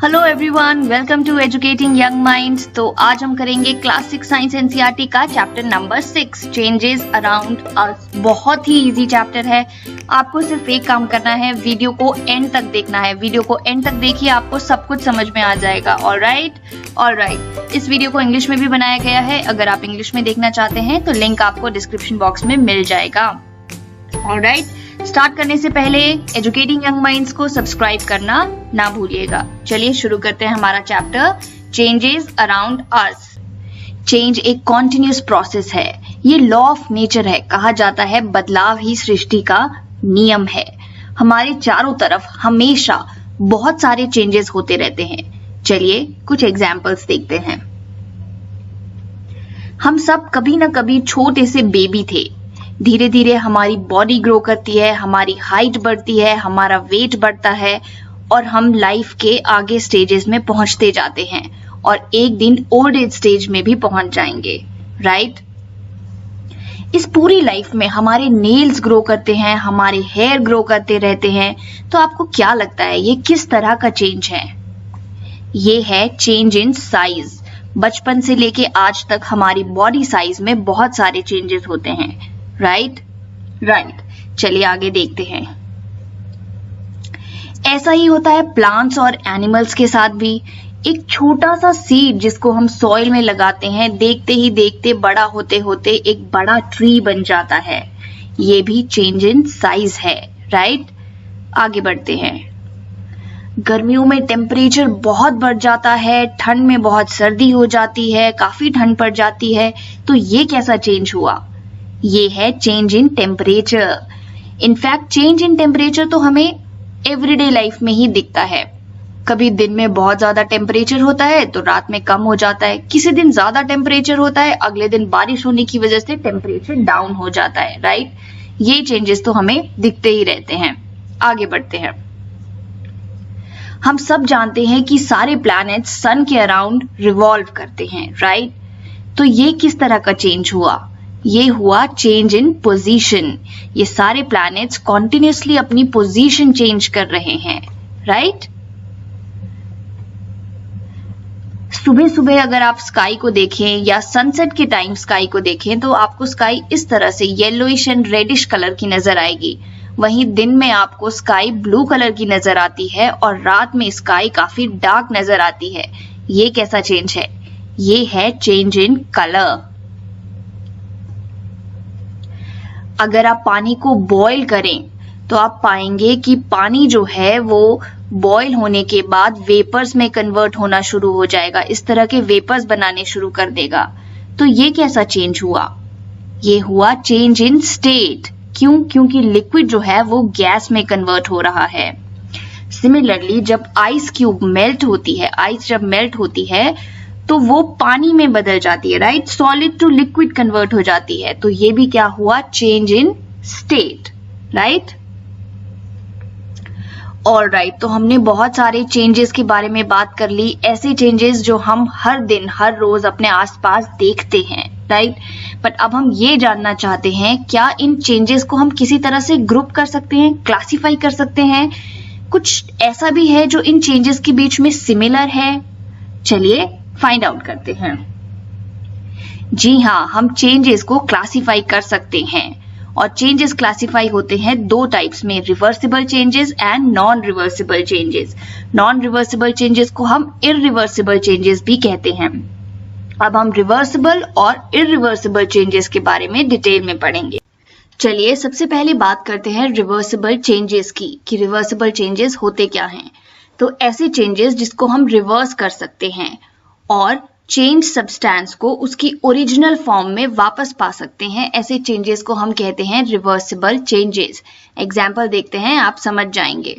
Hello everyone, welcome to educating young minds. तो आज हम करेंगे क्लास 6 साइंस एनसीईआरटी का chapter number 6 changes around us. बहुत ही इजी चैप्टर है। आपको सिर्फ एक काम करना है, वीडियो को एंड तक देखना है। वीडियो को एंड तक देखिए, आपको सब कुछ समझ में आ जाएगा। ऑलराइट। इस वीडियो को इंग्लिश में भी बनाया गया है। अगर आप इंग्लिश में देखना चाहते हैं तो लिंक आपको डिस्क्रिप्शन बॉक्स में मिल जाएगा। ऑलराइट, स्टार्ट करने से पहले एजुकेटिंग यंग माइंड्स को सब्सक्राइब करना ना भूलिएगा। चलिए शुरू करते हैं हमारा चैप्टर चेंजेस अराउंड अस। चेंज एक कॉन्टिन्यूस प्रोसेस है। ये लॉ ऑफ नेचर है। कहा जाता है बदलाव ही सृष्टि का नियम है। हमारे चारों तरफ हमेशा बहुत सारे चेंजेस होते रहते हैं। चलिए कुछ एग्जाम्पल्स देखते हैं। हम सब कभी ना कभी छोटे से बेबी थे। धीरे धीरे हमारी बॉडी ग्रो करती है, हमारी हाइट बढ़ती है, हमारा वेट बढ़ता है और हम लाइफ के आगे स्टेजेस में पहुंचते जाते हैं और एक दिन ओल्ड एज स्टेज में भी पहुंच जाएंगे। राइट? इस पूरी लाइफ में हमारे नेल्स ग्रो करते हैं, हमारे हेयर ग्रो करते रहते हैं। तो आपको क्या लगता है ये किस तरह का चेंज है? ये है चेंज इन साइज। बचपन से लेके आज तक हमारी बॉडी साइज में बहुत सारे चेंजेस होते हैं। राइट। चलिए आगे देखते हैं। ऐसा ही होता है प्लांट्स और एनिमल्स के साथ भी। एक छोटा सा सीड जिसको हम सॉइल में लगाते हैं, देखते ही देखते बड़ा होते होते एक बड़ा ट्री बन जाता है। ये भी चेंज इन साइज है। राइट? आगे बढ़ते हैं। गर्मियों में टेम्परेचर बहुत बढ़ जाता है, ठंड में बहुत सर्दी हो जाती है, काफी ठंड पड़ जाती है। तो ये कैसा चेंज हुआ? ये है change in temperature. In fact change in temperature तो हमें एवरीडे लाइफ में ही दिखता है। कभी दिन में बहुत ज्यादा टेम्परेचर होता है तो रात में कम हो जाता है। किसी दिन ज्यादा टेम्परेचर होता है, अगले दिन बारिश होने की वजह से टेम्परेचर डाउन हो जाता है। राइट? ये चेंजेस तो हमें दिखते ही रहते हैं। आगे बढ़ते हैं। हम सब जानते हैं कि सारे प्लैनेट्स सन के अराउंड रिवॉल्व करते हैं। राइट? तो ये किस तरह का चेंज हुआ? ये हुआ चेंज इन पोजीशन। ये सारे प्लैनेट्स कॉन्टिन्यूसली अपनी पोजीशन चेंज कर रहे हैं। राइट? सुबह सुबह अगर आप स्काई को देखें या सनसेट के टाइम स्काई को देखें तो आपको स्काई इस तरह से येलोइश एंड रेडिश कलर की नजर आएगी। वहीं दिन में आपको स्काई ब्लू कलर की नजर आती है और रात में स्काई काफी डार्क नजर आती है। ये कैसा चेंज है? ये है चेंज इन कलर। अगर आप पानी को बॉईल करें तो आप पाएंगे कि पानी जो है वो बॉईल होने के बाद वेपर्स में कन्वर्ट होना शुरू हो जाएगा। इस तरह के वेपर्स बनाने शुरू कर देगा। तो ये कैसा चेंज हुआ? ये हुआ चेंज इन स्टेट। क्यों? क्योंकि लिक्विड जो है वो गैस में कन्वर्ट हो रहा है। सिमिलरली जब आइस क्यूब मेल्ट होती है, आइस जब मेल्ट होती है तो वो पानी में बदल जाती है। Right? Solid to liquid convert हो जाती है। तो ये भी क्या हुआ? Change in state. Right? Alright, तो हमने बहुत सारे चेंजेस के बारे में बात कर ली। ऐसे चेंजेस जो हम हर दिन हर रोज अपने आसपास देखते हैं। राइट? बट अब हम ये जानना चाहते हैं क्या इन चेंजेस को हम किसी तरह से ग्रुप कर सकते हैं, क्लासिफाई कर सकते हैं? कुछ ऐसा भी है जो इन चेंजेस के बीच में सिमिलर है? चलिए फाइंड आउट करते हैं। जी हाँ, हम चेंजेस को क्लासिफाई कर सकते हैं और चेंजेस क्लासिफाई होते हैं दो टाइप्स में, reversible changes and non reversible changes. Non reversible changes को हम इररिवर्सिबल चेंजेस भी कहते हैं। अब हम रिवर्सिबल और इररिवर्सिबल चेंजेस के बारे में डिटेल में पढ़ेंगे। चलिए सबसे पहले बात करते हैं रिवर्सिबल चेंजेस की कि रिवर्सिबल चेंजेस होते क्या हैं। तो ऐसे चेंजेस जिसको हम रिवर्स कर सकते हैं और चेंज सब्सटेंस को उसकी ओरिजिनल फॉर्म में वापस पा सकते हैं, ऐसे चेंजेस को हम कहते हैं रिवर्सिबल चेंजेस। एग्जाम्पल देखते हैं, आप समझ जाएंगे।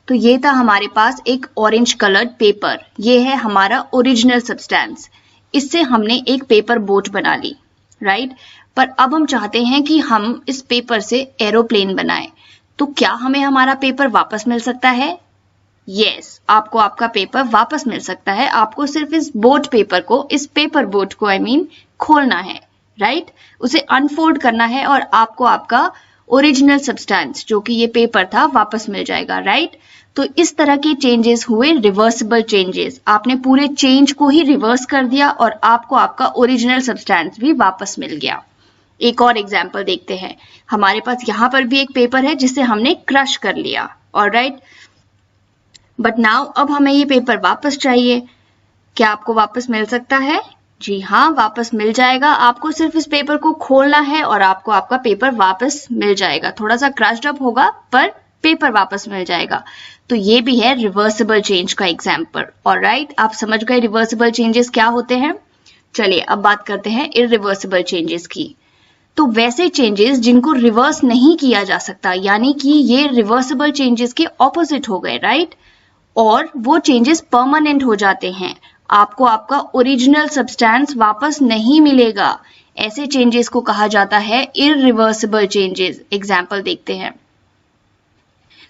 तो ये था हमारे पास एक ऑरेंज कलर्ड पेपर। ये है हमारा ओरिजिनल सब्सटेंस। इससे हमने एक पेपर बोट बना ली। राइट? पर अब हम चाहते हैं कि हम इस पेपर से एरोप्लेन बनाएं। तो क्या हमें हमारा पेपर वापस मिल सकता है? यस, आपको आपका पेपर वापस मिल सकता है। आपको सिर्फ इस बोट पेपर को, इस पेपर बोट को खोलना है। राइट? उसे अनफोल्ड करना है और आपको आपका ओरिजिनल सब्सटेंस जो कि ये पेपर था वापस मिल जाएगा, राइट। तो इस तरह के चेंजेस हुए रिवर्सिबल चेंजेस। आपने पूरे चेंज को ही रिवर्स कर दिया और आपको आपका ओरिजिनल सब्सटेंस भी वापस मिल गया। एक और एग्जाम्पल देखते हैं। हमारे पास यहाँ पर भी एक पेपर है जिसे हमने क्रश कर लिया, ऑलराइट। बट नाउ अब हमें ये पेपर वापस चाहिए। क्या आपको वापस मिल सकता है? जी हाँ, वापस मिल जाएगा। आपको सिर्फ इस पेपर को खोलना है और आपको आपका पेपर वापस मिल जाएगा। थोड़ा सा क्रश्ड अप होगा पर पेपर वापस मिल जाएगा। तो ये भी है रिवर्सिबल चेंज का एग्जाम्पल, ऑलराइट। आप समझ गए रिवर्सिबल चेंजेस क्या होते हैं। चलिए अब बात करते हैं इररिवर्सिबल चेंजेस की। तो वैसे चेंजेस जिनको रिवर्स नहीं किया जा सकता, यानी कि ये रिवर्सिबल चेंजेस के ऑपोजिट हो गए, राइट। और वो चेंजेस परमानेंट हो जाते हैं। आपको आपका ओरिजिनल सब्सटेंस वापस नहीं मिलेगा। ऐसे चेंजेस को कहा जाता है इररिवर्सिबल चेंजेस। एग्जाम्पल देखते हैं।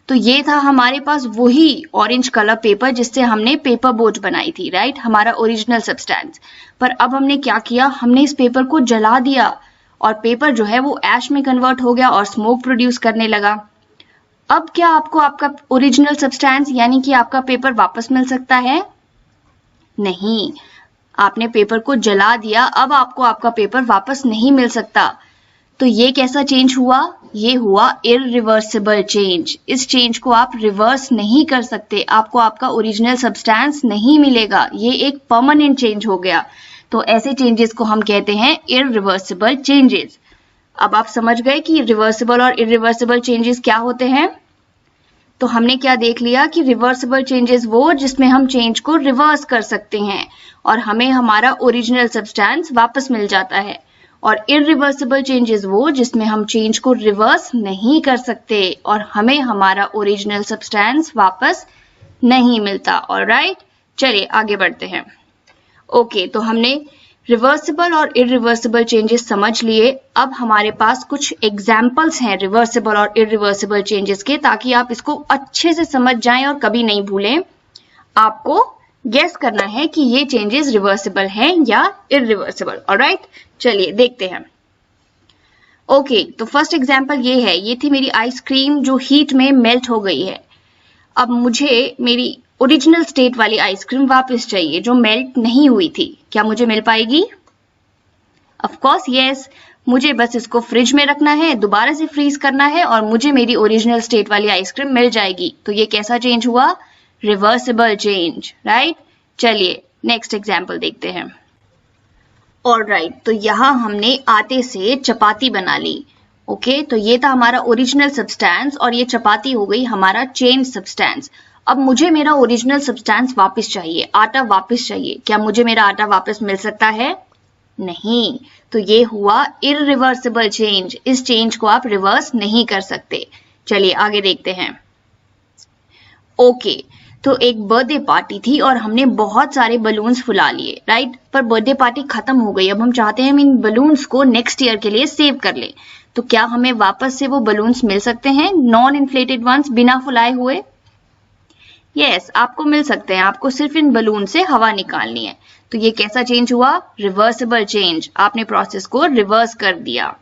तो ये था हमारे पास वही ऑरेंज कलर पेपर जिससे हमने पेपर बोट बनाई थी, राइट, हमारा ओरिजिनल सब्सटेंस। पर अब हमने क्या किया, हमने इस पेपर को जला दिया और पेपर जो है वो ऐश में कन्वर्ट हो गया और स्मोक प्रोड्यूस करने लगा। अब क्या आपको आपका ओरिजिनल सब्सटेंस यानी कि आपका पेपर वापस मिल सकता है? नहीं, आपने पेपर को जला दिया, अब आपको आपका पेपर वापस नहीं मिल सकता। तो ये कैसा चेंज हुआ? ये हुआ इररिवर्सिबल चेंज। इस चेंज को आप रिवर्स नहीं कर सकते। आपको आपका ओरिजिनल सब्सटेंस नहीं मिलेगा। ये एक परमानेंट चेंज हो गया। तो ऐसे चेंजेस को हम कहते हैं इररिवर्सिबल चेंजेस। अब आप समझ गए कि रिवर्सिबल और इररिवर्सिबल चेंजेस क्या होते हैं। तो हमने क्या देख लिया कि रिवर्सिबल चेंजेस वो जिसमें हम चेंज को रिवर्स कर सकते हैं और हमें हमारा ओरिजिनल सब्सटेंस वापस मिल जाता है। और इररिवर्सिबल चेंजेस वो जिसमें हम चेंज को रिवर्स नहीं कर सकते और हमें हमारा ओरिजिनल सब्सटेंस वापस नहीं मिलता, ऑलराइट। चलिए आगे बढ़ते हैं। ओके, तो हमने रिवर्सिबल और इररिवर्सिबल चेंजेस समझ लिए। अब हमारे पास कुछ एग्जाम्पल्स हैं रिवर्सिबल और इररिवर्सिबल चेंजेस के, ताकि आप इसको अच्छे से समझ जाएं और कभी नहीं भूलें। आपको गेस करना है कि ये चेंजेस रिवर्सिबल हैं या इररिवर्सिबल, ऑलराइट। चलिए देखते हैं। ओके, तो फर्स्ट एग्जाम्पल ये है। ये थी मेरी आइसक्रीम जो हीट में मेल्ट हो गई है। अब मुझे मेरी ओरिजिनल स्टेट वाली आइसक्रीम वापस चाहिए जो मेल्ट नहीं हुई थी। क्या मुझे मिल पाएगी? Of course yes. मुझे बस इसको फ्रिज में रखना है, दोबारा से फ्रीज करना है और मुझे मेरी ओरिजिनल स्टेट वाली आइसक्रीम मिल जाएगी। तो ये कैसा चेंज हुआ? Reversible change, right. चलिए नेक्स्ट एग्जाम्पल देखते हैं। ऑलराइट, तो यहाँ हमने आटे से चपाती बना ली। ओके, तो ये था हमारा ओरिजिनल सब्सटेंस और ये चपाती हो गई हमारा चेंज सब्सटेंस। अब मुझे मेरा ओरिजिनल सब्सटेंस वापस चाहिए, आटा वापस चाहिए। क्या मुझे मेरा आटा वापस मिल सकता है? नहीं। तो ये हुआ इररिवर्सिबल चेंज। इस चेंज को आप रिवर्स नहीं कर सकते। चलिए आगे देखते हैं। ओके, तो एक बर्थडे पार्टी थी और हमने बहुत सारे बलून्स फुला लिए, राइट। पर बर्थडे पार्टी खत्म हो गई। अब हम चाहते हैं हम इन बलून्स को नेक्स्ट ईयर के लिए सेव कर लें। तो क्या हमें वापस से वो बलून्स मिल सकते हैं, नॉन इन्फ्लेटेड वंस, बिना फुलाए हुए? यस, आपको मिल सकते हैं। आपको सिर्फ इन बलून से हवा निकालनी है। तो ये कैसा चेंज हुआ? Reversible change. आपने प्रोसेस को रिवर्स कर दिया।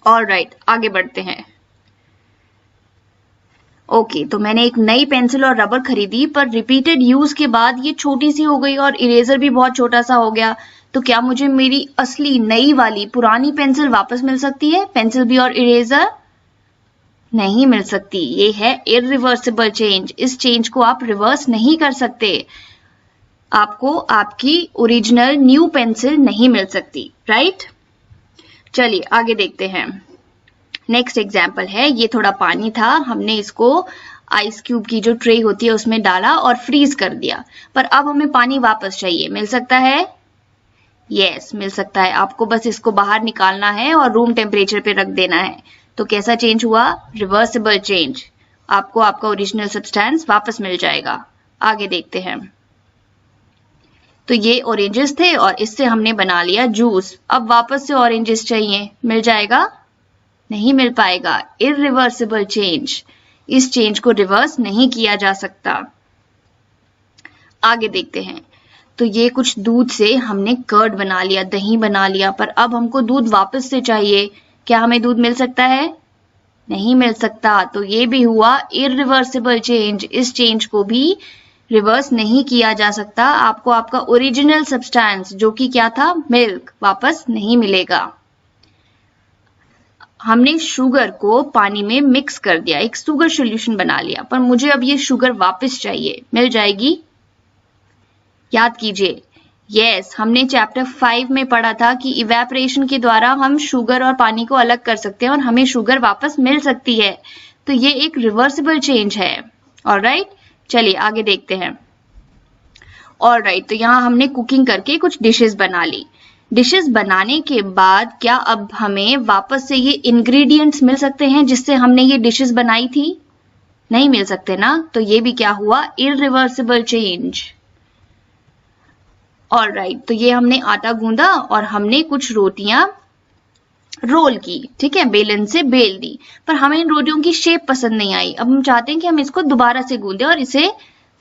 ऑलराइट, आगे बढ़ते हैं। ओके, तो मैंने एक नई पेंसिल और रबर खरीदी, पर रिपीटेड यूज के बाद ये छोटी सी हो गई और इरेजर भी बहुत छोटा सा हो गया। तो क्या मुझे मेरी असली नई वाली पुरानी पेंसिल वापस मिल सकती है? पेंसिल भी और इरेजर? नहीं मिल सकती। ये है इररिवर्सिबल चेंज। इस चेंज को आप रिवर्स नहीं कर सकते। आपको आपकी ओरिजिनल न्यू पेंसिल नहीं मिल सकती, राइट। चलिए आगे देखते हैं। नेक्स्ट एग्जाम्पल है, ये थोड़ा पानी था, हमने इसको आइस क्यूब की जो ट्रे होती है उसमें डाला और फ्रीज कर दिया। पर अब हमें पानी वापस चाहिए, मिल सकता है? यस, मिल सकता है। आपको बस इसको बाहर निकालना है और रूम टेम्परेचर पे रख देना है। तो कैसा चेंज हुआ? Reversible change. आपको आपका ओरिजिनल सब्सटेंस वापस मिल जाएगा। आगे देखते हैं। तो ये ऑरेंजेस थे और इससे हमने बना लिया जूस। अब वापस से ऑरेंजेस चाहिए, मिल जाएगा? नहीं मिल पाएगा। Irreversible change. इस चेंज को रिवर्स नहीं किया जा सकता। आगे देखते हैं। तो ये कुछ दूध से हमने कर्ड बना लिया, दही बना लिया, पर अब हमको दूध वापस से चाहिए। क्या हमें दूध मिल सकता है? नहीं मिल सकता। तो ये भी हुआ इरिवर्सिबल चेंज। इस चेंज को भी रिवर्स नहीं किया जा सकता। आपको आपका ओरिजिनल सब्सटेंस जो कि क्या था, मिल्क, वापस नहीं मिलेगा। हमने शुगर को पानी में मिक्स कर दिया, एक शुगर सॉल्यूशन बना लिया, पर मुझे अब ये शुगर वापस चाहिए, मिल जाएगी? याद कीजिए, यस, हमने चैप्टर 5 में पढ़ा था कि इवेपोरेशन के द्वारा हम शुगर और पानी को अलग कर सकते हैं और हमें शुगर वापस मिल सकती है। तो ये एक रिवर्सिबल चेंज है। ऑलराइट, चलिए आगे देखते हैं। ऑलराइट, तो यहाँ हमने कुकिंग करके कुछ डिशेस बना ली। डिशेस बनाने के बाद क्या अब हमें वापस से ये इंग्रेडिएंट्स मिल सकते हैं जिससे हमने ये डिशेस बनाई थी? नहीं मिल सकते ना। तो ये भी क्या हुआ, इरिवर्सिबल चेंज। ऑलराइट, तो ये हमने आटा गूंदा और हमने कुछ रोटियां रोल की, ठीक है, बेलन से बेल दी, पर हमें इन रोटियों की शेप पसंद नहीं आई। अब हम चाहते हैं कि हम इसको दोबारा से गूंदें और इसे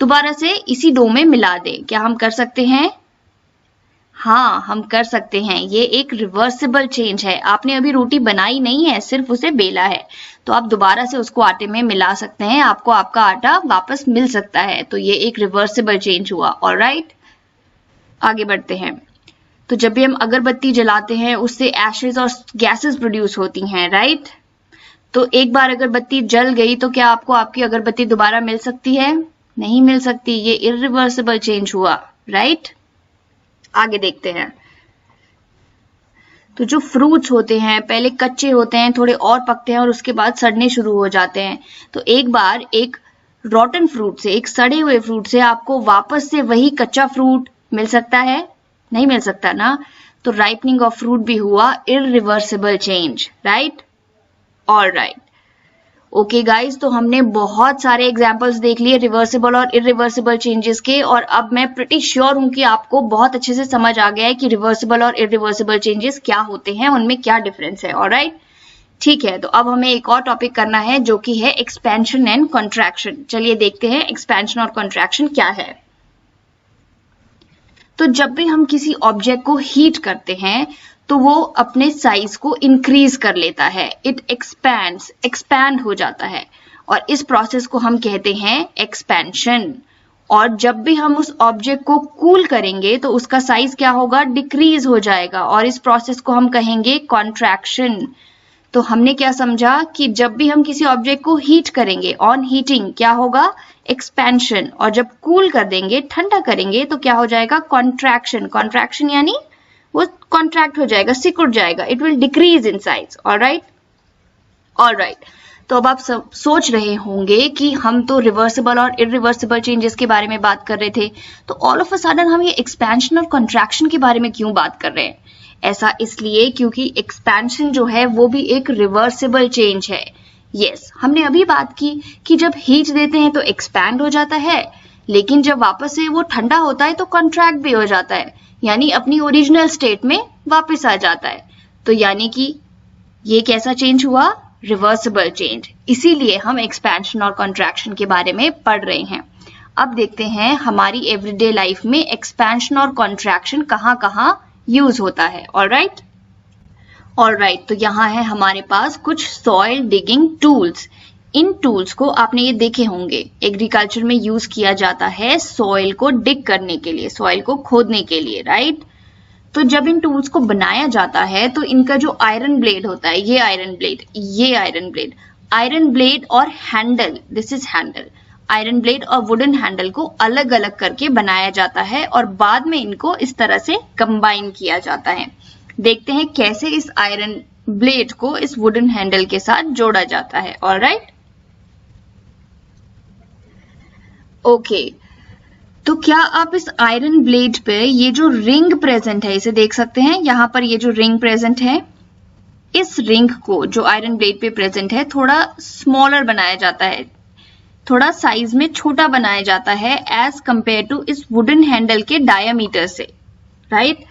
दोबारा से इसी डो में मिला दें। क्या हम कर सकते हैं? हाँ, हम कर सकते हैं। ये एक रिवर्सिबल चेंज है। आपने अभी रोटी बनाई नहीं है, सिर्फ उसे बेला है, तो आप दोबारा से उसको आटे में मिला सकते हैं, आपको आपका आटा वापस मिल सकता है। तो ये एक रिवर्सिबल चेंज हुआ। ऑलराइट, आगे बढ़ते हैं। तो जब भी हम अगरबत्ती जलाते हैं उससे एशेज और गैसेस प्रोड्यूस होती हैं, राइट? तो एक बार अगरबत्ती जल गई तो क्या आपको आपकी अगरबत्ती दोबारा मिल सकती है? नहीं मिल सकती। ये इरिवर्सिबल चेंज हुआ, राइट? आगे देखते हैं। तो जो फ्रूट्स होते हैं पहले कच्चे होते हैं, थोड़े और पकते हैं और उसके बाद सड़ने शुरू हो जाते हैं। तो एक बार एक रॉटन फ्रूट से, एक सड़े हुए फ्रूट से आपको वापस से वही कच्चा फ्रूट मिल सकता है? नहीं मिल सकता ना। तो राइपनिंग ऑफ फ्रूट भी हुआ irreversible change, right? Alright, okay guys, तो हमने बहुत सारे एग्जांपल्स देख लिए रिवर्सिबल और इरिवर्सिबल चेंजेस के, और अब मैं प्रिटी श्योर हूं कि आपको बहुत अच्छे से समझ आ गया है कि रिवर्सिबल और इरिवर्सिबल चेंजेस क्या होते हैं, उनमें क्या डिफरेंस है। ऑलराइट, ठीक है, तो अब हमें एक और टॉपिक करना है जो कि है एक्सपेंशन एंड कॉन्ट्रैक्शन। चलिए देखते हैं एक्सपेंशन और कॉन्ट्रैक्शन क्या है। तो जब भी हम किसी ऑब्जेक्ट को हीट करते हैं तो वो अपने साइज को इंक्रीज कर लेता है, इट एक्सपैंड हो जाता है, और इस प्रोसेस को हम कहते हैं एक्सपेंशन। और जब भी हम उस ऑब्जेक्ट को कूल करेंगे तो उसका साइज क्या होगा, डिक्रीज हो जाएगा, और इस प्रोसेस को हम कहेंगे कॉन्ट्रैक्शन। तो हमने क्या समझा कि जब भी हम किसी ऑब्जेक्ट को हीट करेंगे, ऑन हीटिंग, क्या होगा, एक्सपेंशन, और जब कूल कर देंगे, ठंडा करेंगे, तो क्या हो जाएगा, कॉन्ट्रैक्शन। कॉन्ट्रैक्शन यानी वो कॉन्ट्रैक्ट हो जाएगा, सिकुड़ जाएगा, it will decrease in size. Alright, alright, तो अब आप सब सोच रहे होंगे कि हम तो रिवर्सिबल और इरिवर्सिबल चेंजेस के बारे में बात कर रहे थे, तो ऑल ऑफ अ सडन हम ये एक्सपेंशन और कॉन्ट्रैक्शन के बारे में क्यों बात कर रहे हैं? ऐसा इसलिए क्योंकि एक्सपेंशन जो है वो भी एक रिवर्सिबल चेंज है। यस, हमने अभी बात की कि जब हीट देते हैं तो एक्सपैंड हो जाता है, लेकिन जब वापस से वो ठंडा होता है तो कॉन्ट्रैक्ट भी हो जाता है, यानी अपनी ओरिजिनल स्टेट में वापस आ जाता है। तो यानी कि ये कैसा चेंज हुआ, रिवर्सिबल चेंज। इसीलिए हम एक्सपेंशन और कॉन्ट्रैक्शन के बारे में पढ़ रहे हैं। अब देखते हैं हमारी एवरीडे लाइफ में एक्सपेंशन और कॉन्ट्रैक्शन कहाँ कहाँ यूज होता है। ऑलराइट, ऑलराइट, तो यहाँ है हमारे पास कुछ सॉइल डिगिंग टूल्स। इन टूल्स को आपने ये देखे होंगे, एग्रीकल्चर में यूज किया जाता है सॉइल को डिग करने के लिए, सॉइल को खोदने के लिए, राइट? तो जब इन टूल्स को बनाया जाता है तो इनका जो आयरन ब्लेड होता है, ये आयरन ब्लेड, ये आयरन ब्लेड और handle, this is handle, iron blade और वुडन हैंडल को अलग अलग करके बनाया जाता है और बाद में इनको इस तरह से कंबाइन किया जाता है। देखते हैं कैसे इस आयरन ब्लेड को इस वुडन हैंडल के साथ जोड़ा जाता है। ऑलराइट, ओके, तो क्या आप इस आयरन ब्लेड पे ये जो रिंग प्रेजेंट है इसे देख सकते हैं? यहाँ पर ये जो रिंग प्रेजेंट है, इस रिंग को जो आयरन ब्लेड पे प्रेजेंट है थोड़ा स्मॉलर बनाया जाता है, थोड़ा साइज में छोटा बनाया जाता है एज कंपेयर टू इस वुडन हैंडल के डायामीटर से, राइट?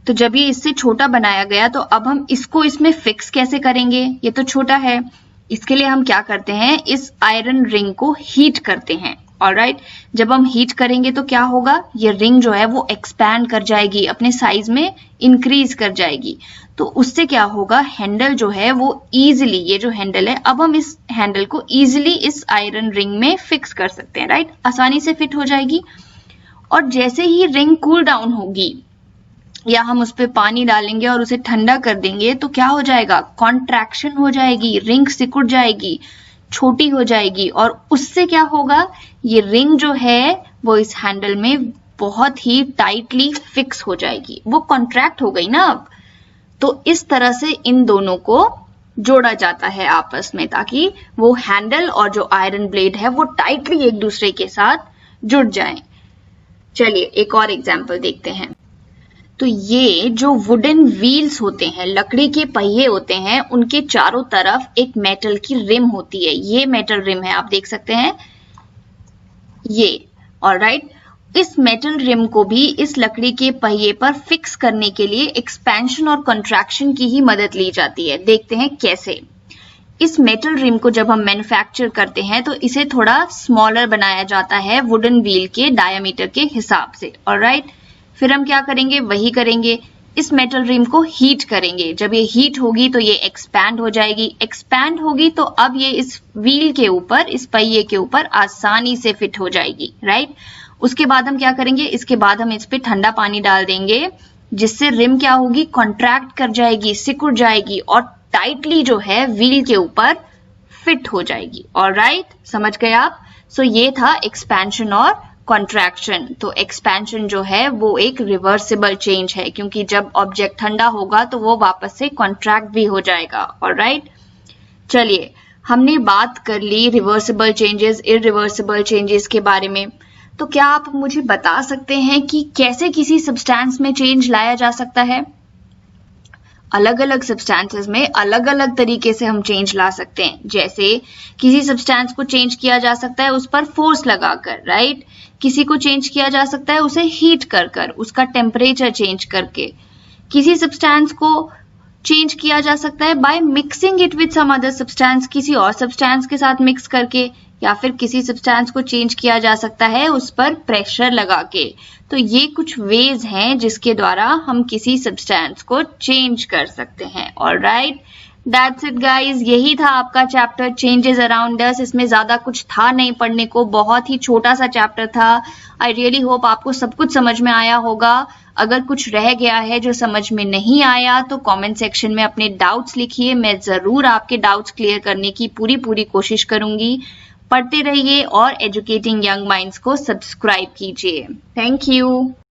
तो जब ये इससे छोटा बनाया गया तो अब हम इसको इसमें फिक्स कैसे करेंगे? ये तो छोटा है, इसके लिए हम क्या करते हैं, इस आयरन रिंग को हीट करते हैं। ऑलराइट। जब हम हीट करेंगे तो क्या होगा, ये रिंग जो है वो एक्सपैंड कर जाएगी, अपने साइज में इंक्रीज कर जाएगी। तो उससे क्या होगा, हैंडल जो है वो इजीली, ये जो हैंडल है, अब हम इस हैंडल को इजीली इस आयरन रिंग में फिक्स कर सकते हैं, राइट। आसानी से फिट हो जाएगी। और जैसे ही रिंग कूल डाउन होगी या हम उस पर पानी डालेंगे और उसे ठंडा कर देंगे तो क्या हो जाएगा, कॉन्ट्रैक्शन हो जाएगी, रिंग सिकुड़ जाएगी, छोटी हो जाएगी। और उससे क्या होगा, ये रिंग जो है वो इस हैंडल में बहुत ही टाइटली फिक्स हो जाएगी, वो कॉन्ट्रैक्ट हो गई ना अब। तो इस तरह से इन दोनों को जोड़ा जाता है आपस में, ताकि वो हैंडल और जो आयरन ब्लेड है वो टाइटली एक दूसरे के साथ जुड़ जाएं। चलिए एक और एग्जाम्पल देखते हैं। तो ये जो वुडन व्हील्स होते हैं, लकड़ी के पहिए होते हैं, उनके चारों तरफ एक मेटल की रिम होती है। ये मेटल रिम है, आप देख सकते हैं ये, ऑलराइट। इस मेटल रिम को भी इस लकड़ी के पहिए पर फिक्स करने के लिए एक्सपेंशन और कंट्रैक्शन की ही मदद ली जाती है। देखते हैं कैसे। इस मेटल रिम को जब हम मैन्युफैक्चर करते हैं तो इसे थोड़ा स्मॉलर बनाया जाता है वुडन व्हील के डायमीटर के हिसाब से, ऑलराइट। फिर हम क्या करेंगे, वही करेंगे, इस मेटल रिम को हीट करेंगे। जब ये हीट होगी तो ये एक्सपैंड हो जाएगी, एक्सपैंड होगी तो अब ये इस व्हील के ऊपर, इस पहिए के ऊपर आसानी से फिट हो जाएगी, राइट। उसके बाद हम क्या करेंगे, इसके बाद हम इस पे ठंडा पानी डाल देंगे, जिससे रिम क्या होगी, कॉन्ट्रैक्ट कर जाएगी, सिकुड़ जाएगी और टाइटली जो है व्हील के ऊपर फिट हो जाएगी, ऑलराइट। समझ गए आप। सो ये था एक्सपेंशन और कॉन्ट्रैक्शन। तो एक्सपेंशन जो है वो एक रिवर्सिबल चेंज है, क्योंकि जब ऑब्जेक्ट ठंडा होगा तो वो वापस से कॉन्ट्रैक्ट भी हो जाएगा, ऑलराइट। चलिए हमने बात कर ली रिवर्सिबल चेंजेस, इरिवर्सिबल चेंजेस के बारे में। तो क्या आप मुझे बता सकते हैं कि कैसे किसी सब्सटेंस में चेंज लाया जा सकता है? अलग अलग सब्सटेंसेस में अलग अलग तरीके से हम चेंज ला सकते हैं। जैसे किसी सब्सटेंस को चेंज किया जा सकता है उस पर फोर्स लगाकर, राइट। किसी को चेंज किया जा सकता है उसे हीट कर कर, उसका टेम्परेचर चेंज करके। किसी सब्सटेंस को चेंज किया जा सकता है by mixing it with some other substance, किसी और सब्सटेंस के साथ मिक्स करके। या फिर किसी सब्सटेंस को चेंज किया जा सकता है उस पर प्रेशर लगा के। तो ये कुछ वेज हैं जिसके द्वारा हम किसी सब्सटेंस को चेंज कर सकते हैं, ऑलराइट। दैट्स इट गाइज, यही था आपका चैप्टर चेंजेस अराउंड अस। इसमें ज्यादा कुछ था नहीं पढ़ने को, बहुत ही छोटा सा चैप्टर था। आई रियली होप आपको सब कुछ समझ में आया होगा। अगर कुछ रह गया है जो समझ में नहीं आया तो कमेंट सेक्शन में अपने डाउट्स लिखिए, मैं जरूर आपके डाउट्स क्लियर करने की पूरी कोशिश करूंगी। पढ़ते रहिए और एजुकेटिंग यंग माइंड्स को सब्सक्राइब कीजिए। Thank you.